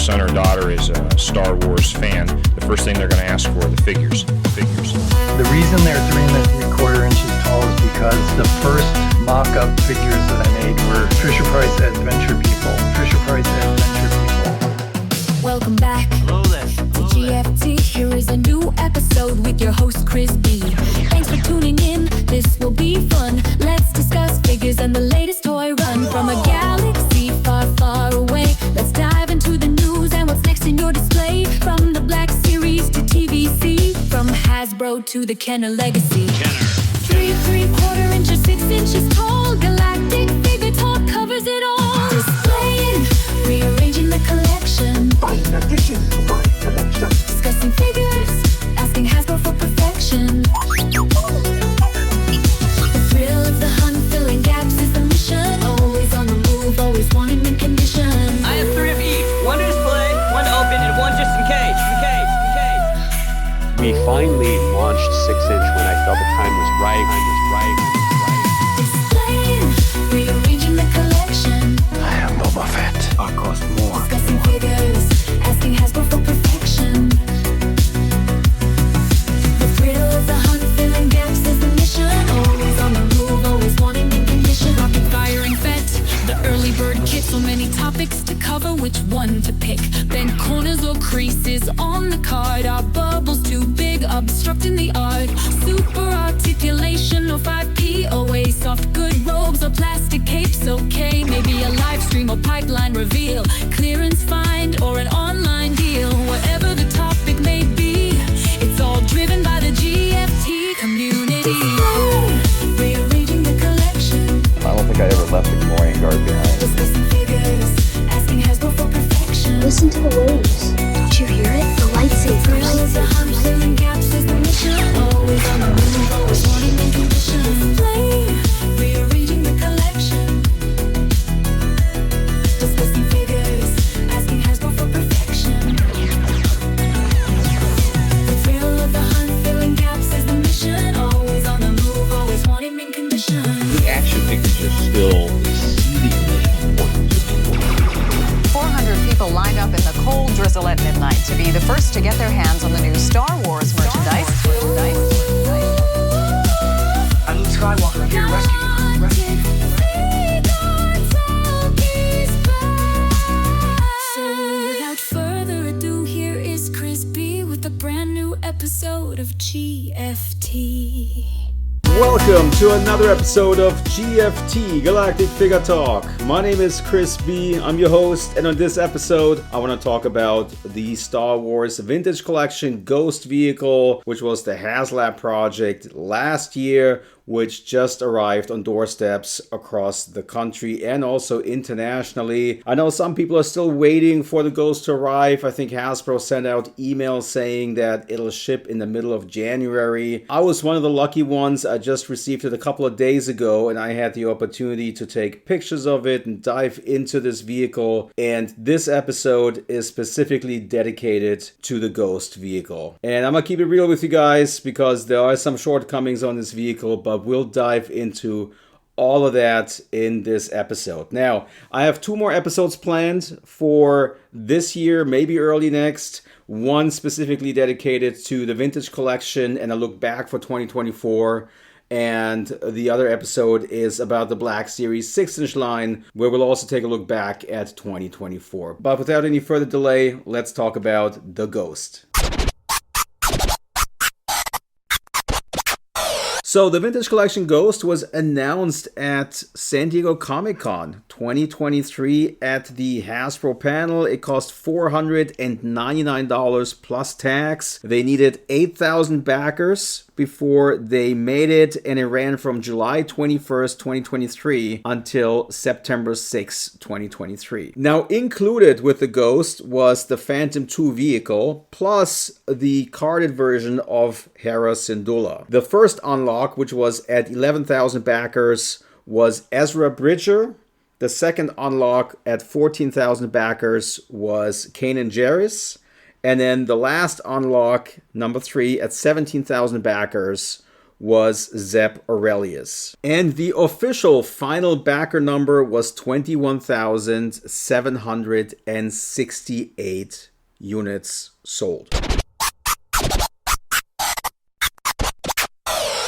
son or daughter is a Star Wars fan, the first thing they're going to ask for are the figures. The reason they're 3.75 inches tall is because the first mock-up figures that I made were Fisher-Price Adventure People. Fisher-Price Adventure People. Welcome back. Hello there. To GFT. Here is a new episode with your host Chris B. Thanks for tuning in. This will be fun. Let's discuss figures and the latest toy run from a galaxy far, far away. Let's dive into the news and what's next in your display. From the Black Series to TVC, from Hasbro to the Kenner Legacy. Kenner. 3.75 inches, 6 inches tall. Galactic Figure Talk covers it all. Displaying, rearranging the collection. Discussing figures, asking Hasbro for perfection. The thrill of the hunt, filling gaps is the mission. Always on the move, always wanting mint condition. I have 3 of each. 1 to display, 1 to open, and 1 just in case. We finally launched 6-inch when I felt the time was right. Displaying, rearranging the collection. I am Boba Fett. I cost more. Discussing figures, asking Hasbro for perfection. The thrill of the hunt, filling gaps is the mission. Always on the move, always wanting mint condition. Rapid firing fet, the early bird kit. So many topics to cover, which one to pick? Bent corners or creases on the card. Are bubbles too big, obstructing the art? Super articulation or 5POA? Soft good robes or plastic capes? Okay, maybe a live stream or pipeline reveal. Clearance find or an online deal. Whatever the topic may be, it's all driven by the GFT community. Rearranging the collection. I don't think I ever left the DeLorean guard behind. Discussing figures, asking Hasbro for perfection. Listen to the waves. Don't you hear it? The lightsaber. Thrills, the hunt, filling gaps is the mission. Always on the move, always wanting mint condition. Display, rearranging the collection. Discussing figures, asking Hasbro for perfection. The thrill of the hunt, filling gaps is the mission. Always on the move, always wanting mint condition. The action figures are still exceedingly important to me. 400 people lined up in the cold drizzle at midnight to be the first to get their hands on the new Star Wars merchandise. I'm Luke Skywalker here rescuing So without further ado, here is Chris B with a brand new episode of GFT. Welcome to another episode of GFT, Galactic Figure Talk. My name is Chris B. I'm your host, and on this episode, I want to talk about the Star Wars Vintage Collection Ghost vehicle, which was the HasLab project last year, which just arrived on doorsteps across the country and also internationally. I know some people are still waiting for the Ghost to arrive. I think Hasbro sent out emails saying that it'll ship in the middle of January. I was one of the lucky ones. I just received it a couple of days ago, and I had the opportunity to take pictures of it and dive into this vehicle. And this episode is specifically dedicated to the Ghost vehicle. And I'm gonna keep it real with you guys because there are some shortcomings on this vehicle, but we'll dive into all of that in this episode. Now, I have 2 more episodes planned for this year, maybe early next. One specifically dedicated to the vintage collection and a look back for 2024. And the other episode is about the Black Series 6-inch line, where we'll also take a look back at 2024. But without any further delay, let's talk about the Ghost. So the Vintage Collection Ghost was announced at San Diego Comic-Con 2023 at the Hasbro panel. It cost $499 plus tax. They needed 8,000 backers before they made it, and it ran from July 21st, 2023 until September 6, 2023. Now, included with the Ghost was the Phantom 2 vehicle, plus the carded version of Hera Syndulla. The first unlock, which was at 11,000 backers, was Ezra Bridger. The second unlock at 14,000 backers was Kanan Jarrus. And then the last unlock, number 3, at 17,000 backers, was Zeb Aurelius. And the official final backer number was 21,768 units sold.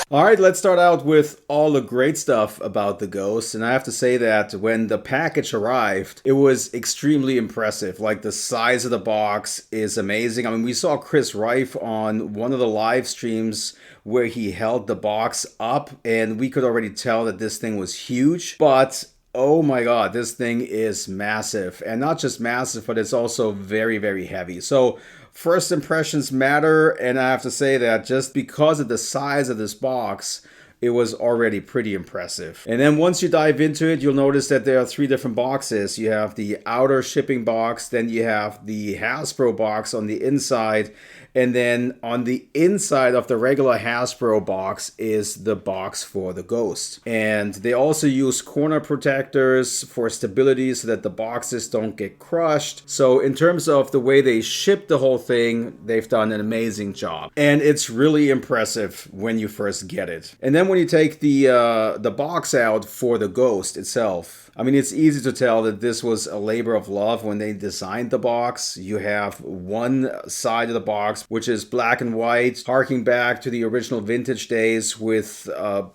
Alright, let's start out with all the great stuff about the Ghost. And I have to say that when the package arrived, it was extremely impressive. Like, the size of the box is amazing. I mean, we saw Chris Rife on one of the live streams where he held the box up, and we could already tell that this thing was huge. But oh my god, this thing is massive. And not just massive, but it's also very, very heavy. So first impressions matter, and I have to say that just because of the size of this box, it was already pretty impressive. And then once you dive into it, you'll notice that there are 3 different boxes. You have the outer shipping box, then you have the Hasbro box on the inside, and then on the inside of the regular Hasbro box is the box for the Ghost. And they also use corner protectors for stability so that the boxes don't get crushed. So in terms of the way they ship the whole thing, they've done an amazing job. And it's really impressive when you first get it. And then when you take the box out for the Ghost itself, I mean, it's easy to tell that this was a labor of love when they designed the box. You have one side of the box, which is black and white, harking back to the original vintage days with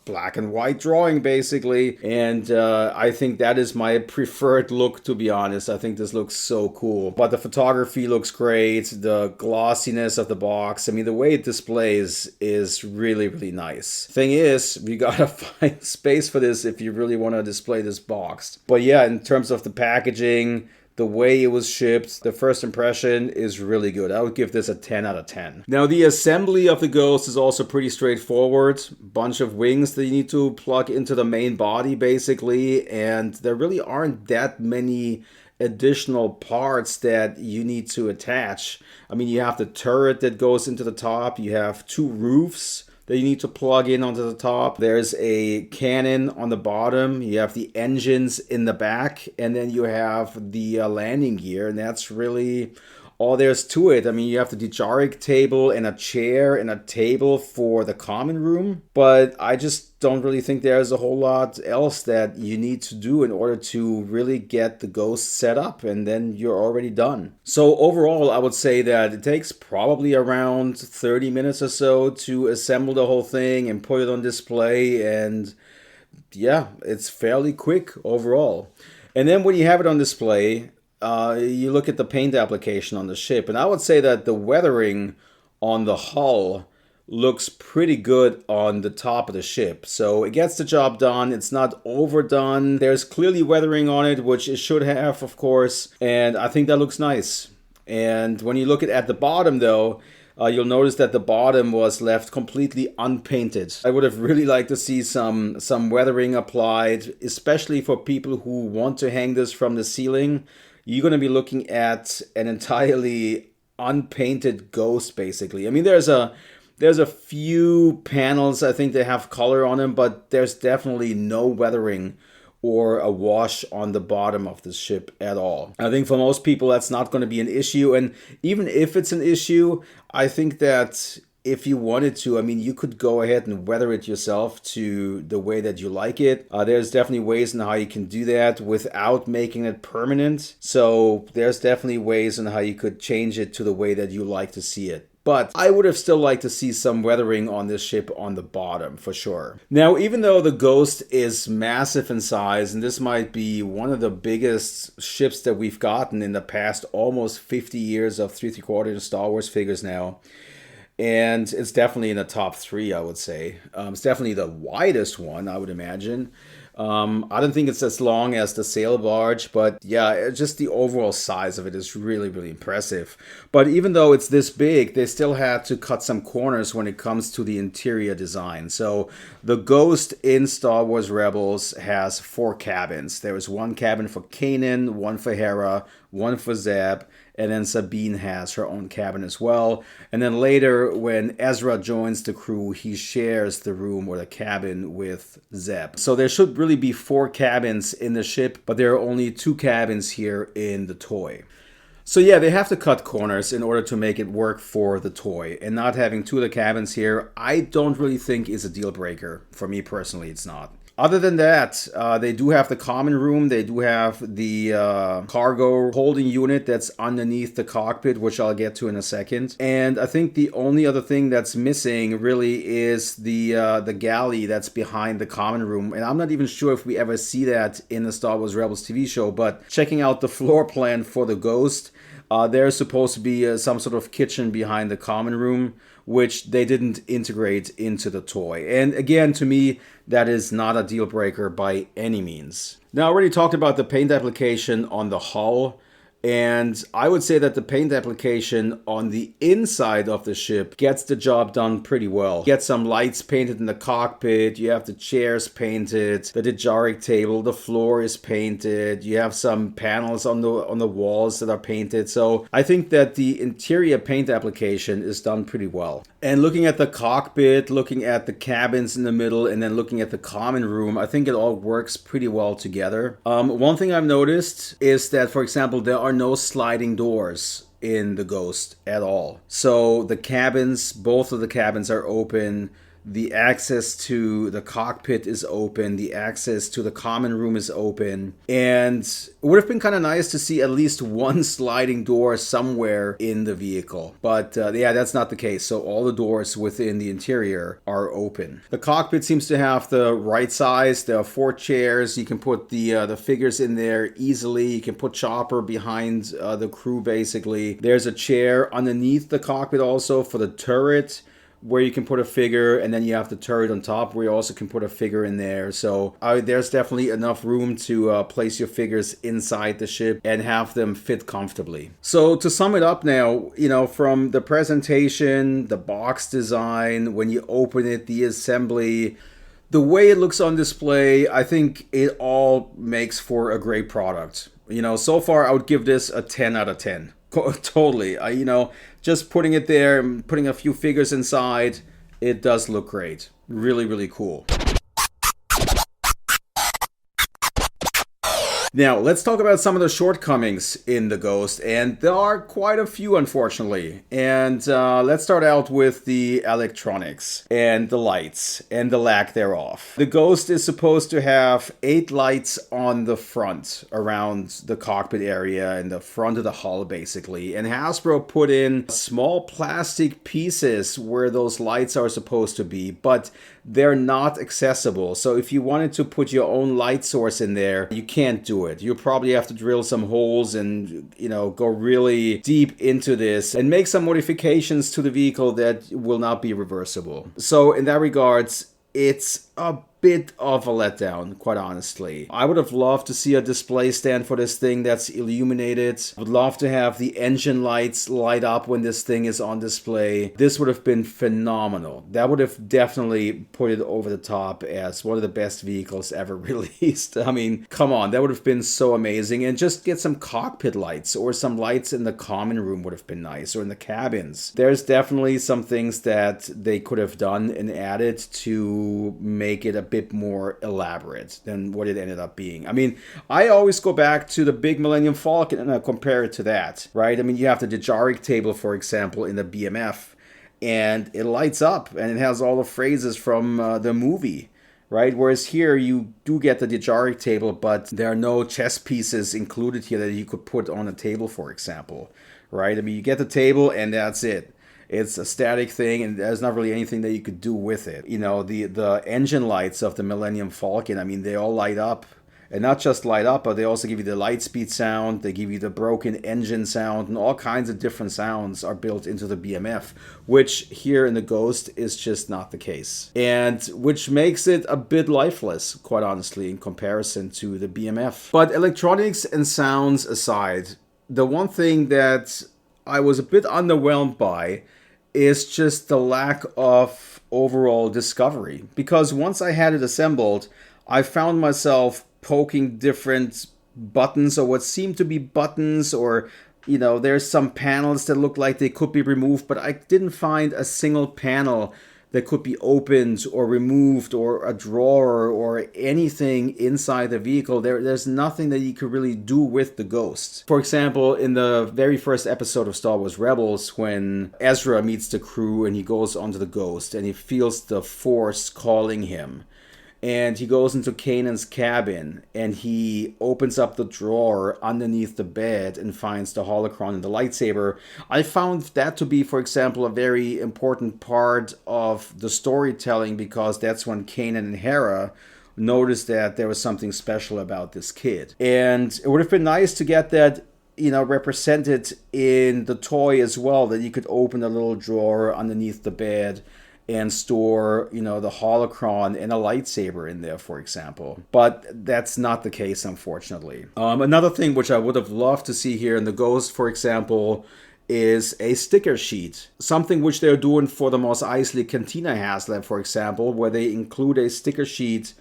black and white drawing, basically. And I think that is my preferred look, to be honest. I think this looks so cool. But the photography looks great. The glossiness of the box, I mean, the way it displays is really, really nice. Thing is, we gotta find space for this if you really want to display this box. But yeah, in terms of the packaging, the way it was shipped, the first impression is really good. I would give this a 10 out of 10. Now, the assembly of the Ghost is also pretty straightforward. Bunch of wings that you need to plug into the main body, basically. And there really aren't that many additional parts that you need to attach. I mean, you have the turret that goes into the top. You have 2 roofs that you need to plug in onto the top. There's a cannon on the bottom. You have the engines in the back, and then you have the landing gear, and that's really all there's to it. I mean, you have the Dejarik table and a chair and a table for the common room, but I just don't really think there's a whole lot else that you need to do in order to really get the Ghost set up, and then you're already done. So overall, I would say that it takes probably around 30 minutes or so to assemble the whole thing and put it on display, and yeah, it's fairly quick overall. And then when you have it on display, you look at the paint application on the ship, and I would say that the weathering on the hull looks pretty good on the top of the ship. So it gets the job done. It's not overdone. There's clearly weathering on it, which it should have, of course, and I think that looks nice. And when you look at the bottom, though, you'll notice that the bottom was left completely unpainted. I would have really liked to see some weathering applied, especially for people who want to hang this from the ceiling. You're going to be looking at an entirely unpainted Ghost, basically. I mean, there's a few panels, I think they have color on them, but there's definitely no weathering or a wash on the bottom of the ship at all. I think for most people that's not going to be an issue, and even if it's an issue, I think that if you wanted to, I mean, you could go ahead and weather it yourself to the way that you like it. There's definitely ways in how you can do that without making it permanent. So there's definitely ways in how you could change it to the way that you like to see it. But I would have still liked to see some weathering on this ship on the bottom, for sure. Now, even though the Ghost is massive in size, and this might be one of the biggest ships that we've gotten in the past almost 50 years of 3 3/4 Star Wars figures now, and it's definitely in the top 3, I would say. It's definitely the widest one, I would imagine. I don't think it's as long as the sail barge, but yeah, just the overall size of it is really, really impressive. But even though it's this big, they still had to cut some corners when it comes to the interior design. So the Ghost in Star Wars Rebels has 4 cabins. There is 1 cabin for Kanan, 1 for Hera, 1 for Zeb, and then Sabine has her own cabin as well. And then later, when Ezra joins the crew, he shares the room or the cabin with Zeb. So there should really be 4 cabins in the ship, but there are only 2 cabins here in the toy. So yeah, they have to cut corners in order to make it work for the toy. And not having two of the cabins here, I don't really think is a deal breaker. For me personally, it's not. Other than that, they do have the common room. They do have the cargo holding unit that's underneath the cockpit, which I'll get to in a second. And I think the only other thing that's missing really is the galley that's behind the common room. And I'm not even sure if we ever see that in the Star Wars Rebels TV show, but checking out the floor plan for the Ghost, there's supposed to be some sort of kitchen behind the common room, which they didn't integrate into the toy. And again, to me, that is not a deal breaker by any means. Now, I already talked about the paint application on the hull. And I would say that the paint application on the inside of the ship gets the job done pretty well. Get some lights painted in the cockpit, you have the chairs painted, the Dejarik table, the floor is painted, you have some panels on the walls that are painted. So I think that the interior paint application is done pretty well. And looking at the cockpit, looking at the cabins in the middle, and then looking at the common room, I think it all works pretty well together. One thing I've noticed is that, for example, there are no sliding doors in the Ghost at all. So the cabins, both of the cabins are open. The access to the cockpit is open. The access to the common room is open. And it would have been kind of nice to see at least one sliding door somewhere in the vehicle. But yeah, that's not the case. So all the doors within the interior are open. The cockpit seems to have the right size. There are 4 chairs. You can put the figures in there easily. You can put Chopper behind the crew, basically. There's a chair underneath the cockpit also for the turret, where you can put a figure, and then you have the turret on top where you also can put a figure in there. So there's definitely enough room to place your figures inside the ship and have them fit comfortably. So to sum it up now, you know, from the presentation, the box design, when you open it, the assembly, the way it looks on display, I think it all makes for a great product. You know, so far I would give this a 10 out of 10. Totally. You know, just putting it there, putting a few figures inside, it does look great. Really, really cool. Now, let's talk about some of the shortcomings in the Ghost, and there are quite a few, unfortunately. And let's start out with the electronics and the lights and the lack thereof. The Ghost is supposed to have 8 lights on the front, around the cockpit area and the front of the hull, basically. And Hasbro put in small plastic pieces where those lights are supposed to be, but they're not accessible. So if you wanted to put your own light source in there, you can't do it. You'll probably have to drill some holes and, you know, go really deep into this and make some modifications to the vehicle that will not be reversible. So in that regards, it's a bit of a letdown, quite honestly. I would have loved to see a display stand for this thing that's illuminated. I would love to have the engine lights light up when this thing is on display. This would have been phenomenal. That would have definitely put it over the top as one of the best vehicles ever released. I mean, come on, that would have been so amazing. And just get some cockpit lights or some lights in the common room would have been nice, or in the cabins. There's definitely some things that they could have done and added to make it a bit more elaborate than what it ended up being. I mean, I always go back to the big Millennium Falcon and I compare it to that, right? I mean, you have the Dejarik table, for example, in the BMF, and it lights up and it has all the phrases from the movie, right? Whereas here you do get the Dejarik table, but there are no chess pieces included here that you could put on a table, for example, right? I mean, you get the table and that's it. It's a static thing, and there's not really anything that you could do with it. You know, the engine lights of the Millennium Falcon, I mean, they all light up. And not just light up, but they also give you the light speed sound, they give you the broken engine sound, and all kinds of different sounds are built into the BMF, which here in the Ghost is just not the case. And which makes it a bit lifeless, quite honestly, in comparison to the BMF. But electronics and sounds aside, the one thing that I was a bit underwhelmed by is just the lack of overall discovery. Because once I had it assembled, I found myself poking different buttons, or what seemed to be buttons, or, you know, there's some panels that look like they could be removed, but I didn't find a single panel that could be opened or removed, or a drawer or anything inside the vehicle. There's nothing that you could really do with the ghost. For example, in the very first episode of Star Wars Rebels, when Ezra meets the crew and he goes onto the ghost and he feels the Force calling him, and he goes into Kanan's cabin and he opens up the drawer underneath the bed and finds the holocron and the lightsaber. I found that to be, for example, a very important part of the storytelling, because that's when Kanan and Hera noticed that there was something special about this kid. And it would have been nice to get that, represented in the toy as well, that you could open a little drawer underneath the bed and store, the holocron and a lightsaber in there, for example. But that's not the case, unfortunately. Another thing which I would have loved to see here in the Ghost, for example, is a sticker sheet. Something which they're doing for the Mos Eisley Cantina HasLab, for example, where they include a sticker sheet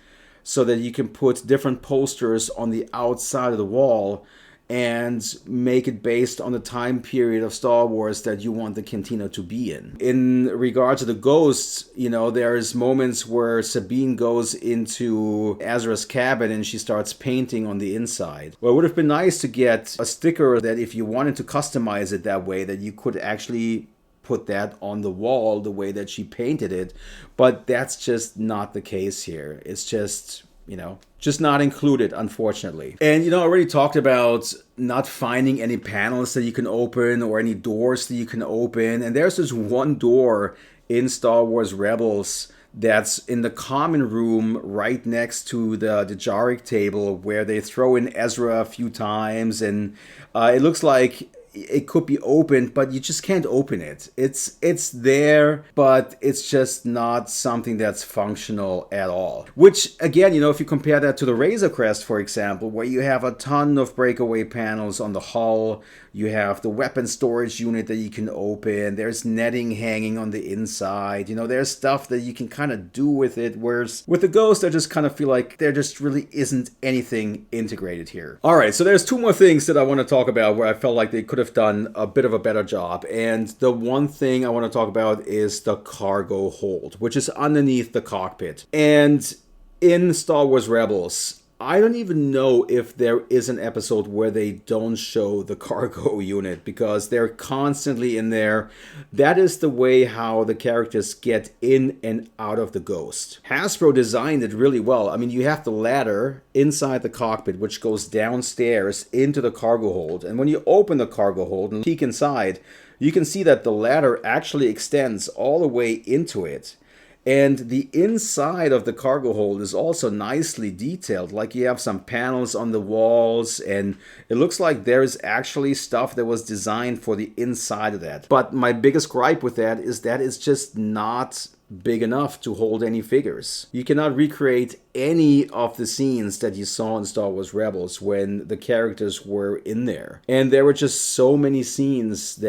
so that you can put different posters on the outside of the wall and make it based on the time period of Star Wars that you want the cantina to be in. In regard to the ghosts, there's moments where Sabine goes into Ezra's cabin and she starts painting on the inside. Well, it would have been nice to get a sticker that, if you wanted to customize it that way, that you could actually put that on the wall the way that she painted it. But that's just not the case here. It's just not included, unfortunately. And, I already talked about not finding any panels that you can open or any doors that you can open. And there's this one door in Star Wars Rebels that's in the common room right next to the Jarek table, where they throw in Ezra a few times. And it looks like it could be opened, but you just can't open it. It's there, but it's just not something that's functional at all. Which, again, if you compare that to the Razor Crest, for example, where you have a ton of breakaway panels on the hull, you have the weapon storage unit that you can open, there's netting hanging on the inside, there's stuff that you can kind of do with it, whereas with the Ghost, I just kind of feel like there just really isn't anything integrated here. Alright, so there's two more things that I want to talk about where I felt like they could have done a bit of a better job. And the one thing I want to talk about is the cargo hold, which is underneath the cockpit. And in Star Wars Rebels, I don't even know if there is an episode where they don't show the cargo unit, because they're constantly in there. That is the way how the characters get in and out of the Ghost. Hasbro designed it really well. I mean, you have the ladder inside the cockpit, which goes downstairs into the cargo hold. And when you open the cargo hold and peek inside, you can see that the ladder actually extends all the way into it. And the inside of the cargo hold is also nicely detailed. Like, you have some panels on the walls, and it looks like there's actually stuff that was designed for the inside of that. But my biggest gripe with that is that it's just not big enough to hold any figures. You cannot recreate any of the scenes that you saw in Star Wars Rebels when the characters were in there. And there were just so many scenes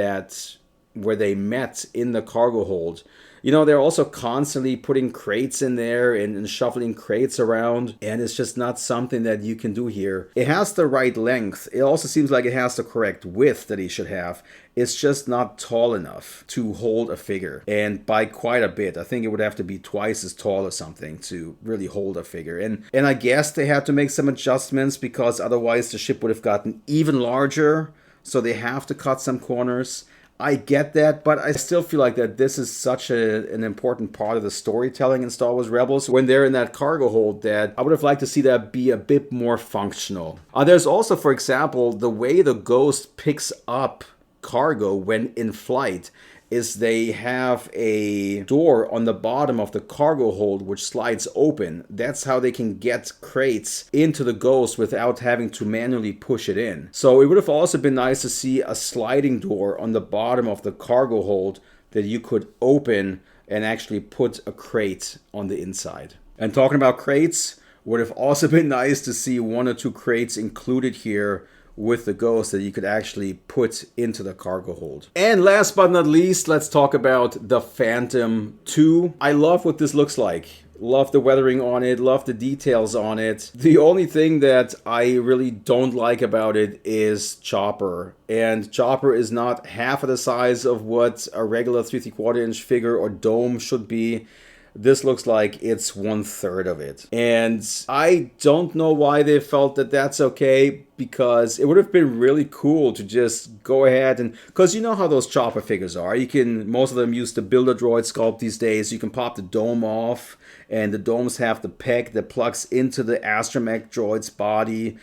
where they met in the cargo hold. They're also constantly putting crates in there and shuffling crates around, and it's just not something that you can do here. It has the right length. It also seems like it has the correct width that it should have. It's just not tall enough to hold a figure, and by quite a bit. I think it would have to be twice as tall or something to really hold a figure. And I guess they had to make some adjustments, because otherwise the ship would have gotten even larger, so they have to cut some corners. I get that, but I still feel like that this is such an important part of the storytelling in Star Wars Rebels when they're in that cargo hold, that I would have liked to see that be a bit more functional. There's also, for example, the way the Ghost picks up cargo when in flight is they have a door on the bottom of the cargo hold which slides open. That's how they can get crates into the Ghost without having to manually push it in. So it would have also been nice to see a sliding door on the bottom of the cargo hold that you could open and actually put a crate on the inside. And talking about crates, would have also been nice to see one or two crates included here with the Ghost that you could actually put into the cargo hold. And last but not least, let's talk about the Phantom 2. I love what this looks like. Love the weathering on it, love the details on it. The only thing that I really don't like about it is Chopper. And Chopper is not half of the size of what a regular 3 3/4 inch figure or dome should be. This looks like it's 1/3 of it. And I don't know why they felt that that's okay, because it would have been really cool to just go ahead and, because you know how those Chopper figures are. You can, most of them use the Build-A-Droid sculpt these days. You can pop the dome off, and the domes have the peg that plugs into the Astromech droid's body.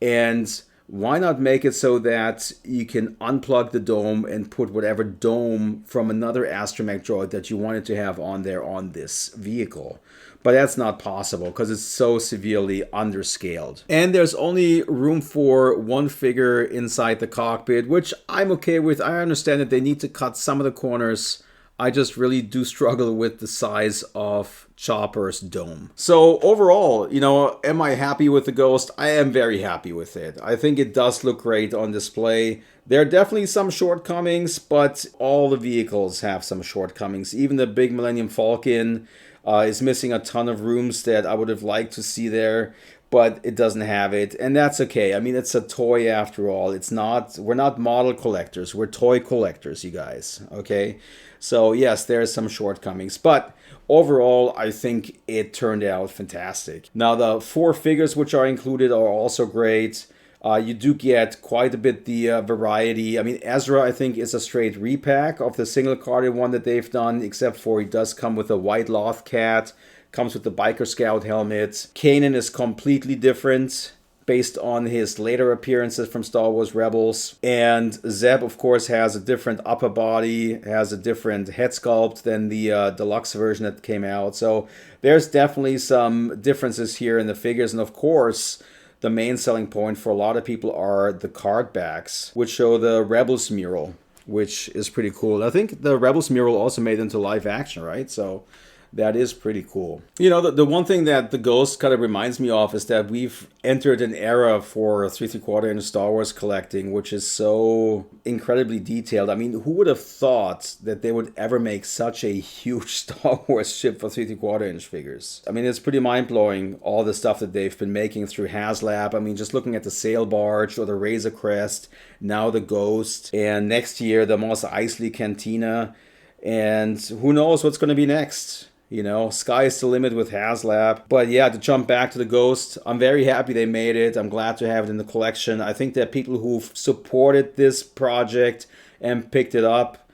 And why not make it so that you can unplug the dome and put whatever dome from another Astromech droid that you wanted to have on there on this vehicle? But that's not possible because it's so severely underscaled. And there's only room for one figure inside the cockpit, which I'm okay with. I understand that they need to cut some of the corners. I just really do struggle with the size of Chopper's dome. So overall, you know, am I happy with the Ghost? I am very happy with it. I think it does look great on display. There are definitely some shortcomings, but all the vehicles have some shortcomings. Even the big Millennium Falcon is missing a ton of rooms that I would have liked to see there, but it doesn't have it, and that's okay. I mean, it's a toy after all. It's not, we're not model collectors, we're toy collectors, you guys, okay? So yes, there are some shortcomings, but overall, I think it turned out fantastic. Now, the 4 figures which are included are also great. You do get quite a bit the variety. I mean, Ezra, I think, is a straight repack of the single-carded one that they've done, except for he does come with a white Loth Cat, comes with the Biker Scout helmet. Kanan is completely different, based on his later appearances from Star Wars Rebels. And Zeb, of course, has a different upper body, has a different head sculpt than the deluxe version that came out. So there's definitely some differences here in the figures. And of course, the main selling point for a lot of people are the card backs, which show the Rebels mural, which is pretty cool. I think the Rebels mural also made into live action, right? So that is pretty cool. You know, the one thing that the Ghost kind of reminds me of is that we've entered an era for 3 3/4 inch Star Wars collecting, which is so incredibly detailed. I mean, who would have thought that they would ever make such a huge Star Wars ship for 3 3/4 inch figures? I mean, it's pretty mind-blowing, all the stuff that they've been making through HasLab. I mean, just looking at the Sail Barge or the Razor Crest, now the Ghost, and next year the Mos Eisley Cantina, and who knows what's going to be next. You know, sky is the limit with HasLab. But yeah, to jump back to the Ghost, I'm very happy they made it. I'm glad to have it in the collection. I think that people who've supported this project and picked it up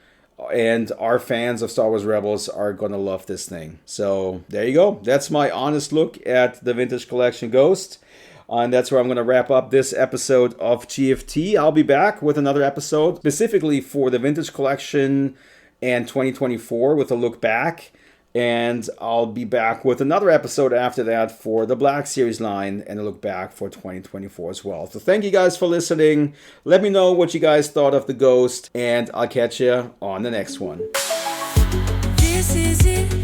and are fans of Star Wars Rebels are gonna love this thing. So there you go. That's my honest look at the Vintage Collection Ghost. And that's where I'm going to wrap up this episode of GFT. I'll be back with another episode specifically for the Vintage Collection and 2024 with a look back. And I'll be back with another episode after that for the Black Series line and a look back for 2024 as well. So thank you guys for listening. Let me know what you guys thought of the Ghost, and I'll catch you on the next one. This is it.